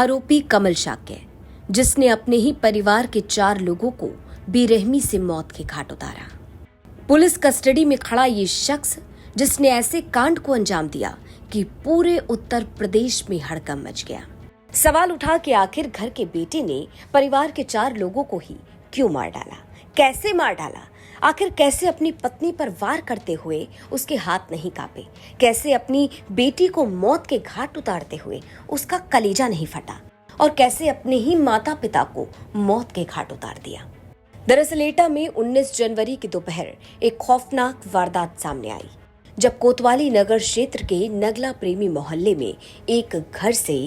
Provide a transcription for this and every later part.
आरोपी कमल शाक्य, जिसने अपने ही परिवार के 4 लोगों को बेरहमी से मौत के घाट उतारा। पुलिस कस्टडी में खड़ा ये शख्स, जिसने ऐसे कांड को अंजाम दिया कि पूरे उत्तर प्रदेश में हड़कंप मच गया। सवाल उठा कि आखिर घर के बेटे ने परिवार के 4 लोगों को ही क्यों मार डाला, कैसे मार डाला, आखिर कैसे अपनी पत्नी पर वार करते हुए उसके हाथ नहीं कांपे, कैसे अपनी बेटी को मौत के घाट उतारते हुए उसका कलेजा नहीं फटा, और कैसे अपने ही माता पिता को मौत के घाट उतार दिया। दरअसल एटा में 19 जनवरी की दोपहर एक खौफनाक वारदात सामने आई, जब कोतवाली नगर क्षेत्र के नगला प्रेमी मोहल्ले में एक घर से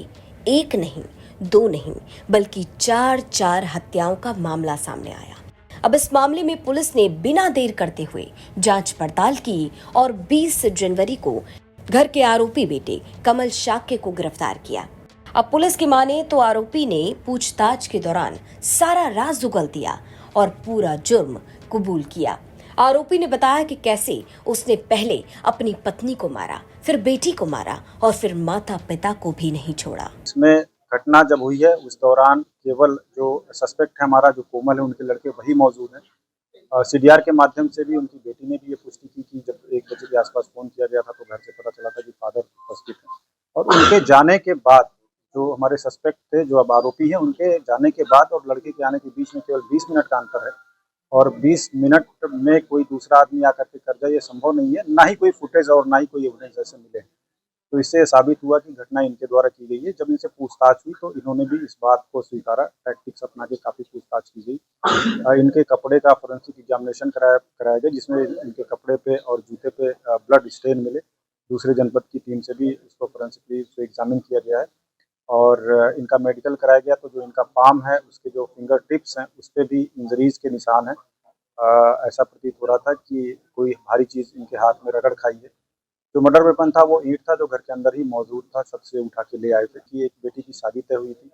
एक नहीं, 2 नहीं, बल्कि 4 हत्याओं का मामला सामने आया। अब इस मामले में पुलिस ने बिना देर करते हुए जांच पड़ताल की और 20 जनवरी को घर के आरोपी बेटे कमल शाक्य को गिरफ्तार किया। अब पुलिस की माने तो आरोपी ने पूछताछ के दौरान सारा राज उगल दिया और पूरा जुर्म कबूल किया। आरोपी ने बताया कि कैसे उसने पहले अपनी पत्नी को मारा, फिर बेटी को मारा और फिर माता पिता को भी नहीं छोड़ा। इसमें घटना जब हुई है उस दौरान केवल जो सस्पेक्ट है हमारा जो कोमल है, उनके लड़के वही मौजूद हैं। सीडीआर के माध्यम से भी उनकी बेटी ने भी ये पुष्टि की कि जब 1 बजे के आसपास फोन किया गया था तो घर से पता चला था कि फादर उपस्थित हैं। और उनके जाने के बाद जो हमारे सस्पेक्ट थे, जो अब आरोपी हैं, उनके जाने के बाद और लड़के के आने के बीच में केवल 20 मिनट का अंतर है, और 20 मिनट में कोई दूसरा आदमी आकर के कर जाए ये संभव नहीं है। ना ही कोई फुटेज और ना ही कोई एविडेंस ऐसे मिले। तो इससे साबित हुआ कि घटना इनके द्वारा की गई है। जब इनसे पूछताछ हुई तो इन्होंने भी इस बात को स्वीकारा, टैक्टिक्स अपना के काफ़ी पूछताछ की गई। इनके कपड़े का फोरेंसिक एग्जामिनेशन कराया गया, जिसमें इनके कपड़े पे और जूते पे ब्लड स्टेन मिले। दूसरे जनपद की टीम से भी इसको फोरेंसिकली एग्जामिन किया गया है और इनका मेडिकल कराया गया। तो जो इनका पाम है, उसके जो फिंगर टिप्स हैं, उस पर भी इंजरीज के निशान हैं। ऐसा प्रतीत हो रहा था कि कोई भारी चीज़ इनके हाथ में रगड़ खाई है। जो मर्डर वेपन था वो ईंट था, जो घर के अंदर ही मौजूद था। छत से उठा के ले आए थे कि एक बेटी की शादी तय हुई थी,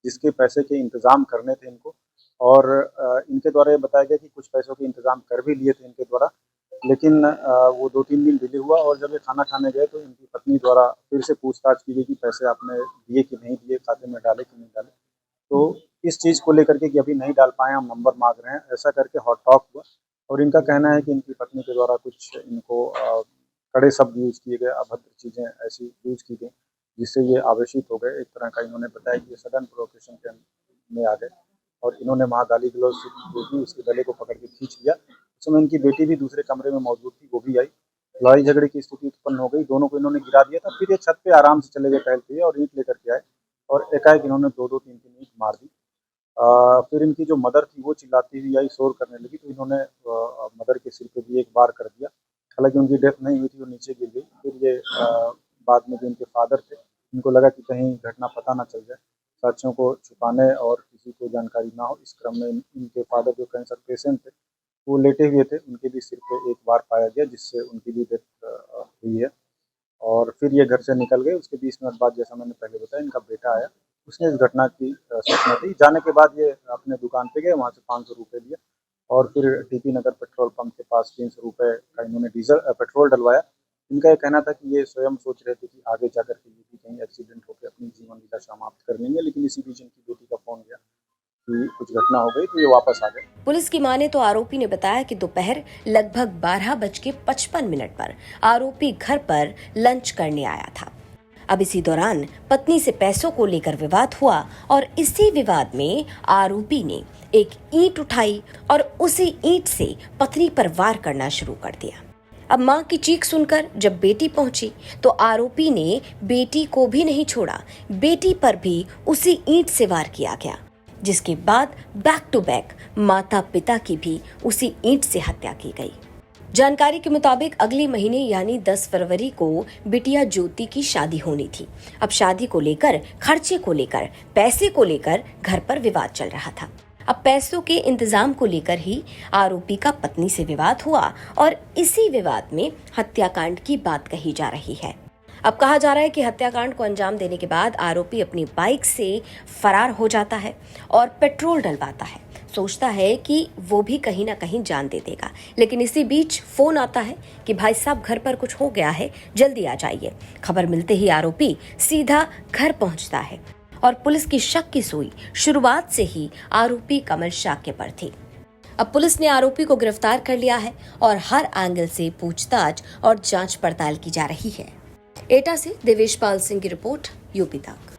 जिसके पैसे के इंतजाम करने थे इनको। और इनके द्वारा ये बताया गया कि कुछ पैसों के इंतजाम कर भी लिए थे इनके द्वारा, लेकिन वो 2-3 दिन डिले हुआ। और जब ये खाना खाने गए तो इनकी पत्नी द्वारा फिर से पूछताछ की गई कि पैसे आपने दिए कि नहीं दिए, खाते में डाले कि नहीं डाले। तो इस चीज़ को लेकर के कि अभी नहीं डाल पाए, हम नंबर मांग रहे हैं, ऐसा करके हॉट टॉक हुआ। और इनका कहना है कि इनकी पत्नी के द्वारा कुछ इनको कड़े शब्द यूज़ किए गए, अभद्र चीज़ें ऐसी यूज़ की गई, जिससे ये आवेशित हो गए। एक तरह का इन्होंने बताया कि ये सडन प्रोवोकेशन के में आ गए और इन्होंने वहाँ गाली गलौज की, उसके गले को पकड़ के खींच लिया। उस समय इनकी बेटी भी दूसरे कमरे में मौजूद थी, वो भी आई। लड़ाई झगड़े की स्थिति उत्पन्न हो गई, दोनों को इन्होंने गिरा दिया था। फिर ये छत पे आराम से चले गए टहलते हुए और ईंट लेकर के आए और एकाएक इन्होंने 2-2, 3-3 ईंट मार दी। फिर इनकी जो मदर थी वो चिल्लाती हुई आई, शोर करने लगी, तो इन्होंने मदर के सिर पे भी एक बार कर दिया। हालांकि उनकी डेथ नहीं हुई थी, वो नीचे गिर गई। फिर ये बाद में जो इनके फादर थे, इनको लगा कि कहीं घटना पता ना चल जाए, साक्ष्यों को छुपाने और किसी को जानकारी ना हो, इस क्रम में इनके फादर जो कैंसर पेशेंट थे वो लेटे हुए थे, उनके भी सिर पे एक बार पाया गया, जिससे उनकी भी डेथ हुई है। और फिर ये घर से निकल गए। उसके 20 मिनट बाद, जैसा मैंने पहले बताया, इनका बेटा आया, उसने इस घटना की सूचना दी। जाने के बाद ये अपने दुकान पे गए, वहाँ से 500 रुपये लिए और फिर टीपी नगर पेट्रोल पंप के पास 300 रुपये का इन्होंने पेट्रोल डलवाया। इनका ये कहना था कि ये स्वयं सोच रहे थे कि आगे जाकर के ये भी कहीं एक्सीडेंट होकर अपनी जीवन लीला समाप्त कर लेंगे, लेकिन इसी बीच इनकी बेटी का फोन गया कि कुछ घटना हो गई, तो ये वापस आ गए। पुलिस की माने तो आरोपी ने बताया कि दोपहर लगभग 12:55 पर आरोपी घर पर लंच करने आया था। अब इसी दौरान पत्नी से पैसों को लेकर विवाद हुआ और इसी विवाद में आरोपी ने एक ईंट उठाई और उसी ईंट से पत्नी पर वार करना शुरू कर दिया। अब मां की चीख सुनकर जब बेटी पहुंची तो आरोपी ने बेटी को भी नहीं छोड़ा, बेटी पर भी उसी ईंट से वार किया गया, जिसके बाद बैक टू बैक माता पिता की भी उसी ईंट से हत्या की गई। जानकारी के मुताबिक अगले महीने यानी 10 फरवरी को बिटिया ज्योति की शादी होनी थी। अब शादी को लेकर, खर्चे को लेकर, पैसे को लेकर घर पर विवाद चल रहा था। अब पैसों के इंतजाम को लेकर ही आरोपी का पत्नी से विवाद हुआ और इसी विवाद में हत्याकांड की बात कही जा रही है। अब कहा जा रहा है कि हत्याकांड को अंजाम देने के बाद आरोपी अपनी बाइक से फरार हो जाता है और पेट्रोल डलवाता है। सोचता है कि वो भी कहीं ना कहीं जान दे देगा, लेकिन इसी बीच फोन आता है कि भाई साहब घर पर कुछ हो गया है, जल्दी आ जाइए। खबर मिलते ही आरोपी सीधा घर पहुंचता है और पुलिस की शक की सुई शुरुआत से ही आरोपी कमल शाक्य पर थी। अब पुलिस ने आरोपी को गिरफ्तार कर लिया है और हर एंगल से पूछताछ और जांच पड़ताल की जा रही है। एटा से देवेश पाल सिंह की रिपोर्ट, यूपी तक।